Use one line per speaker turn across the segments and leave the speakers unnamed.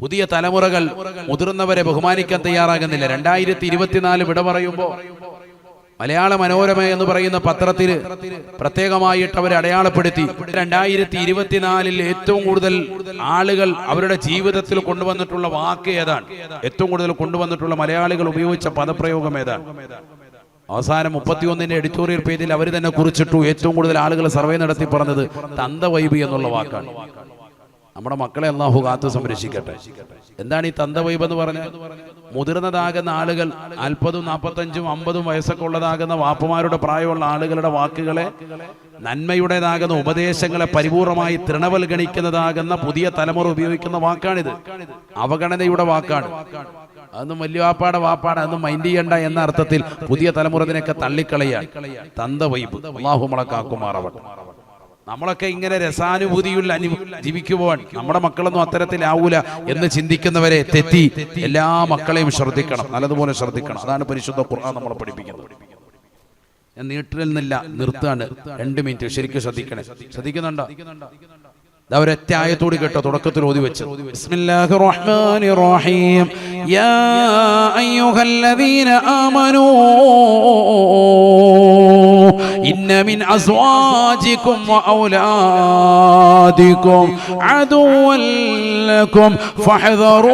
പുതിയ തലമുറകൾ മുതിർന്നവരെ ബഹുമാനിക്കാൻ തയ്യാറാകുന്നില്ല. 2024 വിട പറയുമ്പോൾ മലയാള മനോരമ എന്ന് പറയുന്ന പത്രത്തിൽ പ്രത്യേകമായിട്ട് അവരെ അടയാളപ്പെടുത്തി 2024 ഏറ്റവും കൂടുതൽ ആളുകൾ അവരുടെ ജീവിതത്തിൽ കൊണ്ടുവന്നിട്ടുള്ള വാക്ക് ഏതാണ്, ഏറ്റവും കൂടുതൽ കൊണ്ടുവന്നിട്ടുള്ള മലയാളികൾ ഉപയോഗിച്ച പദപ്രയോഗം ഏതാണ്? അവസാനം 31 എഡിറ്റോറിയൽ പേജിൽ അവർ തന്നെ കുറിച്ചിട്ടു. ഏറ്റവും കൂടുതൽ ആളുകൾ സർവേ നടത്തി പറഞ്ഞത് തന്ത വൈബ് എന്നുള്ള വാക്കാണ്. നമ്മുടെ മക്കളെ അല്ലാഹു കാത്തു സംരക്ഷിക്കട്ടെ. എന്താണ് ഈ തന്ത വൈബ് എന്ന് പറഞ്ഞാൽ? മുതിർന്നതാകുന്ന ആളുകൾ 40, 45, 50 വയസ്സൊക്കെ ഉള്ളതാകുന്ന വാപ്പമാരുടെ പ്രായമുള്ള ആളുകളുടെ വാക്കുകളെ, നന്മയുടേതാകുന്ന ഉപദേശങ്ങളെ പരിപൂർണമായി തൃണവൽഗണിക്കുന്നതാകുന്ന പുതിയ തലമുറ ഉപയോഗിക്കുന്ന വാക്കാണിത്. അവഗണനയുടെ വാക്കാണ്. അതൊന്നും വലിയ വാപ്പാടെ അതൊന്നും മൈൻഡ് ചെയ്യണ്ട എന്ന അർത്ഥത്തിൽ പുതിയ തലമുറ ഇതിനൊക്കെ തള്ളിക്കളയാൻ തന്ത വൈബ്. അല്ലാഹു മളക്കാക്കുമാറാവട്ടെ. നമ്മളൊക്കെ ഇങ്ങനെ രസാനുഭൂതിയുള്ള ജീവിക്കുവാൻ നമ്മുടെ മക്കളൊന്നും അത്തരത്തിലാവൂല എന്ന് ചിന്തിക്കുന്നവരെ തെറ്റി. എല്ലാ മക്കളെയും ശ്രദ്ധിക്കണം, നല്ലതുപോലെ ശ്രദ്ധിക്കണം. അതാണ് പരിശുദ്ധ ഖുർആൻ നമ്മളെ പഠിപ്പിക്കുന്നത്. ഞാൻ നീട്ടിൽ നിർത്താണ്. 2 മിനിറ്റ് ശരിക്കും ശ്രദ്ധിക്കണേ. ശ്രദ്ധിക്കുന്നുണ്ടോ? ഒരൊറ്റ ആയത്തോട് കേട്ടോ, തുടക്കത്തിൽ ഓതി വെച്ചു. ബിസ്മില്ലാഹിർ റഹ്മാനിർ റഹീം. യാ അയ്യുഹല്ലദീന ആമനൂ ഇന്ന മിൻ അസ്വാജികും വഔലാദികും അദുവൻ ലക്കും ഫഹദറൂഹും.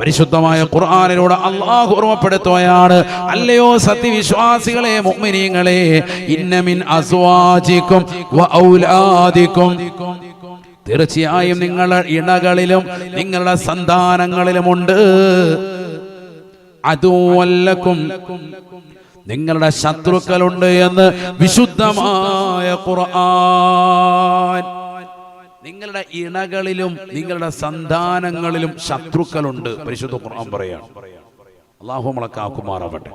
പരിശുദ്ധമായ ഖുർആനിലൂടെ അല്ലാഹു ഓർമ്മപ്പെടുത്തുകയാണ്, അല്ലയോ സത്യവിശ്വാസികളെ, മുഅ്മിനീങ്ങളെ, ഇന്ന മിൻ അസ്വാജികും വഔലാദികും, തീർച്ചയായും നിങ്ങളുടെ ഇണകളിലും നിങ്ങളുടെ സന്താനങ്ങളിലുമുണ്ട്, അദുവല്ലക്കും, നിങ്ങളുടെ ശത്രുക്കളുണ്ട് എന്ന് വിശുദ്ധമായ ഖുർആൻ. നിങ്ങളുടെ ഇണകളിലും നിങ്ങളുടെ സന്താനങ്ങളിലും ശത്രുക്കളുണ്ട് പരിശുദ്ധ ഖുർആൻ പറയാണ്. അല്ലാഹു മളക്കാക്കുമാറാവട്ടെ.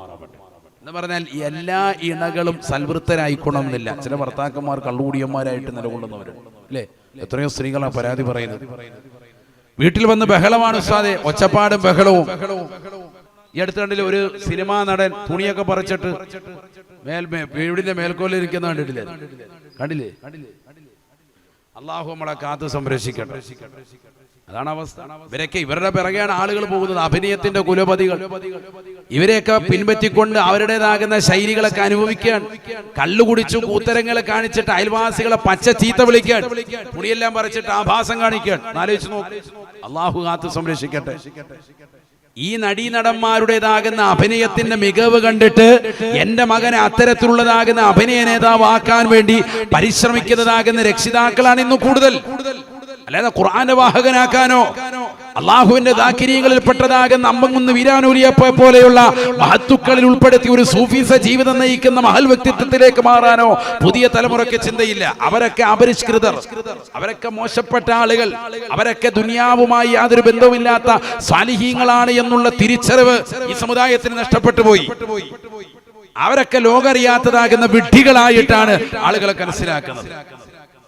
എന്ന് പറഞ്ഞാൽ എല്ലാ ഇണകളും സൽവൃത്തരായിക്കൊള്ളണമെന്നില്ല. ചില ഭർത്താക്കന്മാർ കള്ളുകൂടിയന്മാരായിട്ട് നിലകൊള്ളുന്നവരുണ്ട്, അല്ലേ? എത്രയോ സ്ത്രീകളാണ് പരാതി പറയുന്നത്. വീട്ടിൽ വന്ന് ബഹളമാണ് ഉസ്താദേ, ഒച്ചപ്പാടും ബഹളവും. ഈ അടുത്ത കണ്ടില്ലേ ഒരു സിനിമാ നടൻ തുണിയൊക്കെ പറിച്ചിട്ട് വീടിന്റെ മേൽക്കോലിൽ ഇരിക്കുന്ന കണ്ടില്ലേ? അല്ലാഹു നമ്മളെ കാത്ത് സംരക്ഷിക്കട്ടെ. അതാണ് അവസ്ഥ. ഇവരുടെ പിറകെയാണ് ആളുകൾ പോകുന്നത്, അഭിനയത്തിന്റെ കുലപതികൾ. ഇവരെയൊക്കെ പിൻപറ്റിക്കൊണ്ട് അവരുടേതാകുന്ന ശൈലികളൊക്കെ അനുഭവിക്കാൻ, കള്ളുകുടിച്ചു കൂത്തരങ്ങളെ കാണിച്ചിട്ട് അയൽവാസികളെ പച്ച ചീത്ത വിളിക്കാൻ, തുണിയെല്ലാം പറിച്ചിട്ട് ആഭാസം കാണിക്കാൻ. ആലോചിച്ച് നോക്ക്. അല്ലാഹു കാത്ത് സംരക്ഷിക്കട്ടെ. ഈ നടീനടന്മാരുടേതാകുന്ന അഭിനയത്തിന്റെ മികവ് കണ്ടിട്ട് എന്റെ മകനെ അത്തരത്തിലുള്ളതാകുന്ന അഭിനയ നേതാവാക്കാൻ വേണ്ടി പരിശ്രമിക്കുന്നതാകുന്ന രക്ഷിതാക്കളാണ് ഇന്ന് കൂടുതൽ. അല്ലാതെ ഖുർആന്റെ വാഹകനാക്കാനോ അള്ളാഹുവിന്റെ ദാക്കിരീങ്ങളിൽ പെട്ടതാകുന്ന അമ്പങ്ങുന്ന് വീരാനൂരിയപ്പെ പോലെയുള്ള മഹത്തുക്കളിൽ ഉൾപ്പെടുത്തി ഒരു സൂഫീസ ജീവിതം നയിക്കുന്ന മഹൽ വ്യക്തിത്വത്തിലേക്ക് മാറാനോ പുതിയ തലമുറയ്ക്ക് ചിന്തയില്ല. അവരൊക്കെ അപരിഷ്കൃതർ, അവരൊക്കെ മോശപ്പെട്ട ആളുകൾ, അവരൊക്കെ ദുനിയാവുമായി യാതൊരു ബന്ധവുമില്ലാത്ത സാലിഹീങ്ങളാണ് എന്നുള്ള തിരിച്ചറിവ് ഈ സമുദായത്തിന് നഷ്ടപ്പെട്ടു പോയി. അവരൊക്കെ ലോകറിയാത്തതാകുന്ന വിഡ്ഢികളായിട്ടാണ് ആളുകളെ മനസ്സിലാക്കുന്നത്.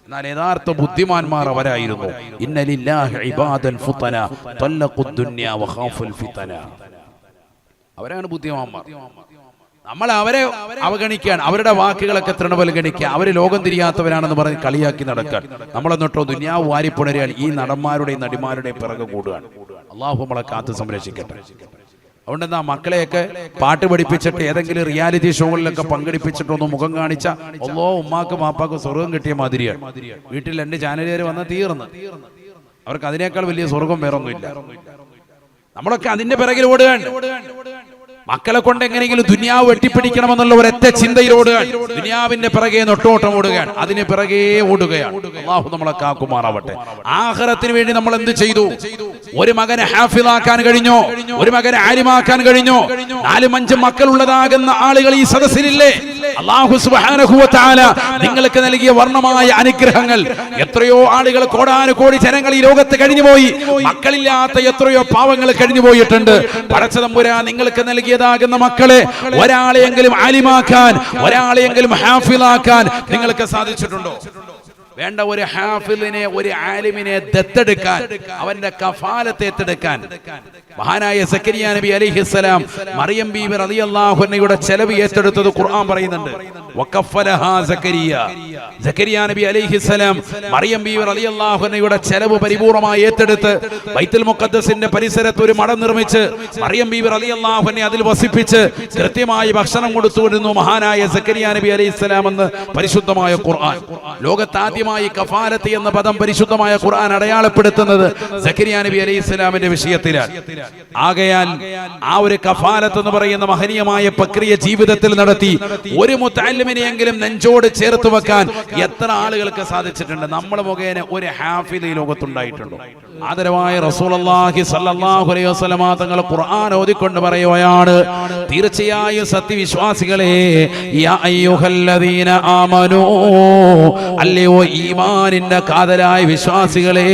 എന്നാൽ യഥാർത്ഥ ബുദ്ധിമാന്മാർ അവരായിരുന്നു. ഇന്ന ലില്ലാഹി ഇബാദൻ ഫുതന തല്ലഖുദ് ദുനിയ വഖാഫുൽ ഫിതന. അവരാണ് ബുദ്ധിമാന്മാർ. നമ്മൾ അവരെ അവഗണിക്കാൻ, അവരുടെ വാക്കുകളൊക്കെ തൃണവൽഗണിക്കുക, അവര് ലോകം തിരിയാത്തവരാണെന്ന് പറഞ്ഞ് കളിയാക്കി നടക്കാൻ. നമ്മളെന്നിട്ടോ ദുനിയാവ് വാരിപ്പുണരാൻ ഈ നടന്മാരുടെയും നടിമാരുടെയും പിറകെ കൂടുകയാണ്. അല്ലാഹു നമ്മളെ കാത്ത് സംരക്ഷിക്കട്ടെ. അതുകൊണ്ടെന്താ മക്കളെയൊക്കെ പാട്ട് പഠിപ്പിച്ചിട്ട് ഏതെങ്കിലും റിയാലിറ്റി ഷോകളിലൊക്കെ പങ്കെടുപ്പിച്ചിട്ടൊന്ന് മുഖം കാണിച്ച അല്ലോ ഉമ്മാക്കും വാപ്പാക്കും സ്വർഗം കിട്ടിയ മാതിരിയാണ്. വീട്ടിൽ 2 ചാനലുകാർ വന്ന് തീർന്ന്. അവർക്ക് അതിനേക്കാൾ വലിയ സ്വർഗം വേറൊന്നുമില്ല. നമ്മളൊക്കെ അതിന്റെ പിറകിൽ ഓടുകയാണ്. മക്കളെ കൊണ്ട് എങ്ങനെയെങ്കിലും ദുനിയാവ് വെട്ടിപ്പിടിക്കണമെന്നുള്ള ഒരൊറ്റ ചിന്തയിലോടുകയാണ്. ദുനിയാവിന്റെ പിറകെ നെട്ടോട്ടം ഓടുകയാണ്, അതിന് പിറകെ ഓടുകയാണ്. അല്ലാഹു നമ്മളെ കാക്കുമാറാവട്ടെ. ആഖിറത്തിന് വേണ്ടി നമ്മൾ എന്ത് ചെയ്തു? ഒരു മകനെ ഹാഫിളാക്കാൻ കഴിഞ്ഞോ? ഒരു മകനെ ആലിമാക്കാൻ കഴിഞ്ഞോ? 4-5 മക്കളുള്ളതാകുന്ന ആളുകൾ ഈ സദസ്സിലില്ലേ? അല്ലാഹു സുബ്ഹാനഹു വ തആല നിങ്ങൾക്ക് നൽകിയ വർണ്ണമായ അനുഗ്രഹങ്ങൾ. എത്രയോ ആളുകൾ, കോടാനുകോടി ജനങ്ങൾ ഈ ലോകത്ത് കഴിഞ്ഞുപോയി. മക്കളില്ലാത്ത എത്രയോ പാവങ്ങൾ കഴിഞ്ഞു പോയിട്ടുണ്ട്. പടച്ച തമ്പുരാൻ നിങ്ങൾക്ക് നൽകിയതാകുന്ന മക്കളെ ഒരാളെയെങ്കിലും ആലിമാക്കാൻ, ഒരാളെയെങ്കിലും ഹാഫിളാക്കാൻ നിങ്ങൾക്ക് സാധിച്ചിട്ടുണ്ടോ? വേണ്ട, ഒരു ഹാഫിളിനെ, ഒരു ആലിമിനെ ദത്തെടുക്കാൻ, അവന്റെ കഫാലത്തെ ഏറ്റെടുക്കാൻ മഹാനായ സക്കരിയ നബി അലൈഹിസ്സലാം മറിയം ബീവി റളിയല്ലാഹു അൻഹയുടെ ചെലവ് ഏറ്റെടുത്തത് ഖുർആൻ പറയുന്നുണ്ട്. വഖഫലഹാ സക്കരിയ. സക്കരിയ നബി അലൈഹിസ്സലാം മറിയം ബീവി റളിയല്ലാഹു അൻഹയുടെ ചെലവ് പരിപൂർണമായി ഏറ്റെടുത്ത് ബൈത്തുൽ മുഖദ്ദസിന്റെ പരിസരത്ത് ഒരു മഠം നിർമ്മിച്ച് മറിയം ബീവി റളിയല്ലാഹു അൻഹയെ അതിൽ വസിപ്പിച്ച് കൃത്യമായി ഭക്ഷണം കൊടുത്തുകൊണ്ടിരുന്നു മഹാനായ സക്കരിയ നബി അലൈഹിസ്സലാം എന്ന് പരിശുദ്ധമായ ഖുർആൻ. ലോകത്താദ്യമായി കഫാലത്ത് എന്ന പദം പരിശുദ്ധമായ ഖുർആൻ അടയാളപ്പെടുത്തുന്നത് സക്കരിയ നബി അലൈഹിസ്സലാമിന്റെ വിഷയത്തിലാണ്. ആകയാൽ ആ ഒരു കഫാലത്ത് എന്ന് പറയുന്ന മഹനീയമായ പ്രക്രിയ ജീവിതത്തിൽ നടത്തി ഒരു മുത്തഅല്ലിമിനെയെങ്കിലും നെഞ്ചോട് ചേർത്ത് വെക്കാൻ എത്ര ആളുകൾക്ക് സാധിച്ചിട്ടുണ്ട്? നമ്മൾ മുഖേന ഒരു ഹാഫിദ് ഈ ലോകത്തുണ്ടായിട്ടുണ്ടോ? ആദരവായ റസൂലുള്ളാഹി സ്വല്ലല്ലാഹു അലൈഹി വസല്ലമ തങ്ങൾ ഖുർആൻ ഓതിക്കൊണ്ട് പറയുകയാണ്, തീർച്ചയായും സത്യവിശ്വാസികളെ, യാ അയ്യുഹല്ലദീന ആമനൂ, അല്ലയോ ഈമാനിന്റെ കാതലായ വിശ്വാസികളെ,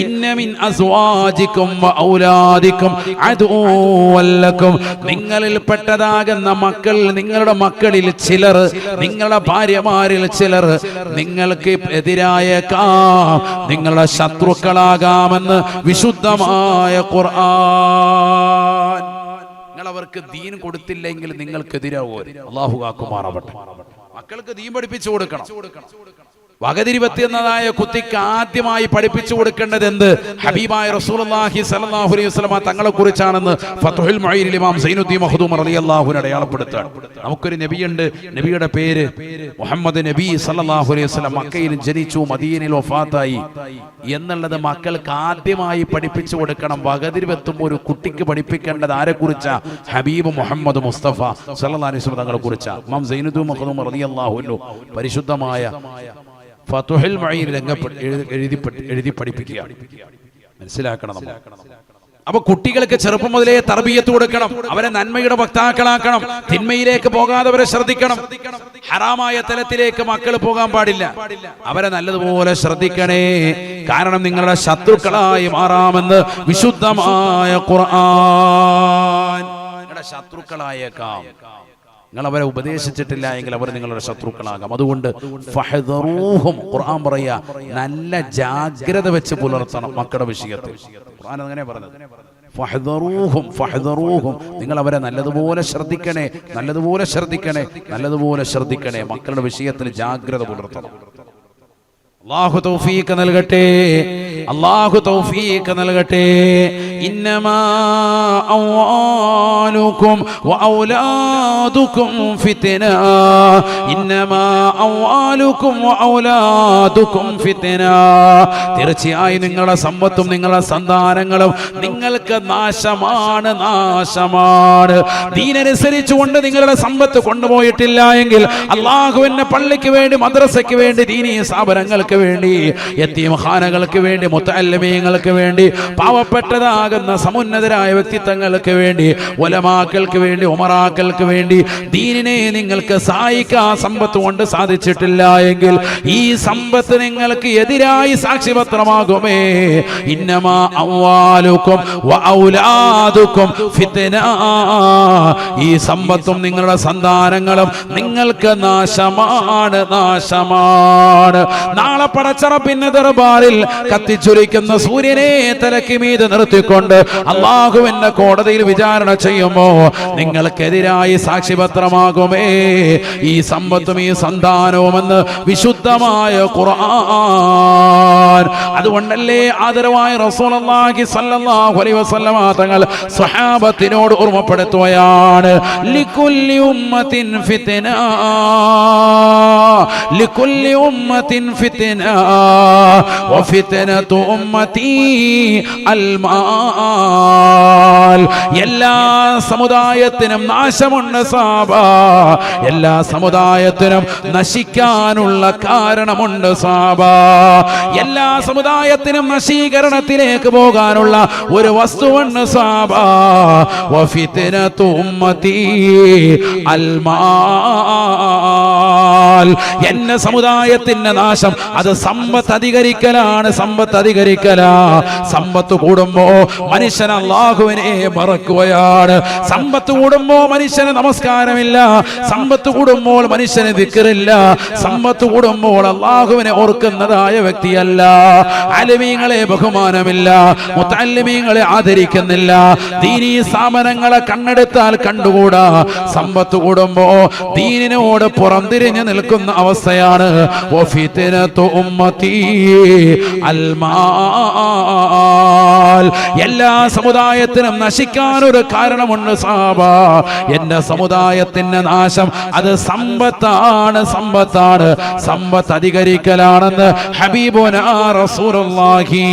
ഇന്ന മിൻ അസ്വാജിക്കും വ ഔലാദിക്കും അദുവല്ലക്കും, നിങ്ങളിൽ പെട്ടതാകുന്ന മക്കൾ, നിങ്ങളുടെ മക്കളിൽ ചിലർ, നിങ്ങളുടെ ഭാര്യമാരിൽ ചിലർ നിങ്ങൾക്ക് എതിരായേക്കാം, നിങ്ങളുടെ ശത്രുക്കളാകാമെന്ന് വിശുദ്ധമായ ഖുർആൻ. നിങ്ങൾ അവർക്ക് ദീൻ കൊടുത്തില്ലെങ്കിൽ നിങ്ങൾക്കെതിരാവോ? അല്ലാഹു കാക്കുമാറാവട്ടെ. മക്കൾക്ക് ദീൻ പഠിപ്പിച്ചു കൊടുക്കണം. വകതിരിവത്തി എന്നതായ കുത്തിക്ക് ആദ്യമായി പഠിപ്പിച്ചു കൊടുക്കേണ്ടത് എന്ത്? ഹബീബായ റസൂലുള്ളാഹി സ്വല്ലല്ലാഹു അലൈഹി വസല്ലമ തങ്ങളെ കുറിച്ചാണെന്ന് ഫത്ഹുൽ മുഈനിൽ ഇമാം സൈനുദ്ദീൻ മഖ്ദൂം റളിയല്ലാഹു അൻഹു അടയാളപ്പെടുത്തുകയാണ്. നമുക്കൊരു നബിയുണ്ട്, നബിയുടെ പേര് മുഹമ്മദ് നബി സ്വല്ലല്ലാഹു അലൈഹി വസല്ലം. മക്കയിൽ ജനിച്ചു, മദീനയിൽ വഫാത്തായി എന്നുള്ളത് മക്കൾക്ക് ആദ്യമായി പഠിപ്പിച്ചു കൊടുക്കണം. വകതിരിവെത്തുമ്പോൾ ഒരു കുട്ടിക്ക് പഠിപ്പിക്കേണ്ടത് ആരെ കുറിച്ചാ? ഹബീബ് മുഹമ്മദ് മുസ്തഫ സ്വല്ലല്ലാഹു അലൈഹി വസല്ലം തങ്ങളെ കുറിച്ചാ. ഇമാം സൈനുദ്ദീൻ മഖ്ദൂം റളിയല്ലാഹു അൻഹു പരിശുദ്ധമായ ഫത്ഹുൽ മുഈൻ എഴുതി പഠിപ്പിക്കുകയാണ്. മനസ്സിലാക്കണം നമ്മൾ. അപ്പൊ കുട്ടികൾക്ക് ചെറുപ്പം മുതലേ തർബിയത്ത് കൊടുക്കണം. അവരെ നന്മയുടെ വക്താക്കളാക്കണം. തിന്മയിലേക്ക് പോകാതെ ശ്രദ്ധിക്കണം. ഹറാമായ തലത്തിലേക്ക് മക്കൾ പോകാൻ പാടില്ല. അവരെ നല്ലതുപോലെ ശ്രദ്ധിക്കണേ. കാരണം നിങ്ങളുടെ ശത്രുക്കളായി മാറാമെന്ന് വിശുദ്ധമായ ഖുർആൻ. നിങ്ങളുടെ ശത്രുക്കളായേക്കാം. നിങ്ങൾ അവരെ ഉപദേശിച്ചിട്ടില്ല എങ്കിൽ അവർ നിങ്ങളുടെ ശത്രുക്കളാകാം. അതുകൊണ്ട് ഫഹ്ദറൂഹും, ഖുർആൻ പറയാ, നല്ല ജാഗ്രത വെച്ച് പുലർത്തണം മക്കളുടെ വിഷയത്തിൽ. ഖുർആൻ അങ്ങനെ പറഞ്ഞത്. ഫഹ്ദറൂഹും ഫഹ്ദറൂഹും, നിങ്ങൾ അവരെ നല്ലതുപോലെ ശ്രദ്ധിക്കണേ, നല്ലതുപോലെ ശ്രദ്ധിക്കണേ, നല്ലതുപോലെ ശ്രദ്ധിക്കണേ. മക്കളുടെ വിഷയത്തിൽ ജാഗ്രത പുലർത്തണം. അല്ലാഹു തൗഫീഖ് നൽകട്ടെ, അല്ലാഹു തൗഫീഖ് നൽകട്ടെ. ഇന്നമാ അംവാലുകും വഔലാദുകും ഫിത്ന, ഇന്നമാ അംവാലുകും വഔലാദുകും ഫിത്ന. തീർച്ചയായും നിങ്ങളുടെ സമ്പത്തും നിങ്ങളുടെ സന്താനങ്ങളും നിങ്ങൾക്ക് നാശമാണ്, നാശമാണ്. ദീനനുസരിച്ചുകൊണ്ട് നിങ്ങളുടെ സമ്പത്ത് കൊണ്ടുപോയിട്ടില്ല എങ്കിൽ അല്ലാഹുവിന്റെ പള്ളിക്ക് വേണ്ടി, മദ്രസയ്ക്ക് വേണ്ടി, ദീനീ സ്ഥാപനങ്ങൾക്ക് വേണ്ടി, യതീംഖാനകൾക്ക് വേണ്ടി, മുത്തഅല്ലിമീങ്ങൾക്ക് വേണ്ടി, പാവപ്പെട്ടതാകുന്ന സമുന്നതരായ വ്യക്തിത്വങ്ങൾക്ക് വേണ്ടി, ഉലമാക്കൾക്ക് വേണ്ടി, ഉമറാക്കൾക്ക് വേണ്ടി ദീനിനെ നിങ്ങൾക്ക് സഹായിക്കാൻ സമ്പത്ത് കൊണ്ട് സാധിച്ചിട്ടില്ല എങ്കിൽ ഈ സമ്പത്ത് നിങ്ങൾക്ക് എതിരായി സാക്ഷിപത്രമാകുമേ. ഇന്നമാ അംവാലുകും വഔലാദുകും ഫിത്ന, ഈ സമ്പത്തും നിങ്ങളുടെ സന്താനങ്ങളും നിങ്ങൾക്ക് നാശമാണ്, നാശമാണ്. നാളെ പടച്ചറപ്പിന്റെ ദർബാറിൽ കത്തിച്ചൊലിക്കുന്ന സൂര്യനെ തലയ്ക്ക് മീതെ നിർത്തിക്കൊണ്ട് അല്ലാഹുവിന്റെ കോടതിയിൽ വിചാരണ ചെയ്യുമ്പോ നിങ്ങൾക്കെതിരായി സാക്ഷിപത്രമാകുമേ ഈ സമ്പത്തും ഈ സന്താനവുമെന്ന് വിശുദ്ധമായ ഖുർആൻ. അതുകൊണ്ടല്ലേ ആദരവായ റസൂലുള്ളാഹി സ്വല്ലല്ലാഹു അലൈഹി വസല്ലമ തങ്ങൾ സ്വഹാബത്തിനോട് ഓർമ്മപ്പെടുത്തുകയാണ്, ലികുല്ലി ഉമ്മത്തിൻ ഫിത്ന, ലികുല്ലി ഉമ്മത്തിൻ ഫിത്ന വഫിത്നതു ഉമ്മതി അൽമാൽ. എല്ലാ സമുദായത്തിനും നാശമുണ്ട് സാബ, എല്ലാ സമുദായത്തിനും നശിക്കാനുള്ള കാരണമുണ്ട് സാബ. എല്ലാ സമുദായത്തിനും നശീകരണത്തിലേക്ക് പോകാനുള്ള ഒരു വസ്തുവുണ്ട് സാബ. വഫിത്നതു ഉമ്മതി അൽമാൽ. വന്നാൽ എന്റെ സമുദായത്തിന്റെ നാശം അത് സമ്പത്ത് അധികരിക്കലാണ്. സമ്പത്ത് കൂടുമ്പോ മനുഷ്യൻ അല്ലാഹുവിനെ മറക്കുകയാണ്. സമ്പത്ത് കൂടുമ്പോ മനുഷ്യന് നമസ്കാരമില്ല. സമ്പത്ത് കൂടുമ്പോൾ മനുഷ്യന് ദിക്റില്ല. സമ്പത്ത് കൂടുമ്പോൾ അല്ലാഹുവിനെ ഓർക്കുന്നതായ വ്യക്തിയല്ല. ആലിമീങ്ങളെ ബഹുമാനമില്ല. മുതഅല്ലിമീങ്ങളെ ആദരിക്കുന്നില്ല. ദീനീ സ്ഥാപനങ്ങളെ കണ്ണെടുത്താൽ കണ്ടുകൂടാ. സമ്പത്ത് കൂടുമ്പോ ദീനിനോട് പുറംതിരിഞ്ഞു നിൽക്കുന്ന അവസ്ഥയാണ്. വഫിത്നതു ഉമ്മത്തി അൽമാൽ. എല്ലാ സമുദായത്തിനും നശിക്കാൻ ഒരു കാരണമുണ്ട് സഹാബ. എന്റെ സമുദായത്തിന്റെ നാശം അത് സമ്പത്താണ്. സമ്പത്ത് അധികരിക്കലാണെന്ന് ഹബീബുനാ റസൂലുള്ളാഹി.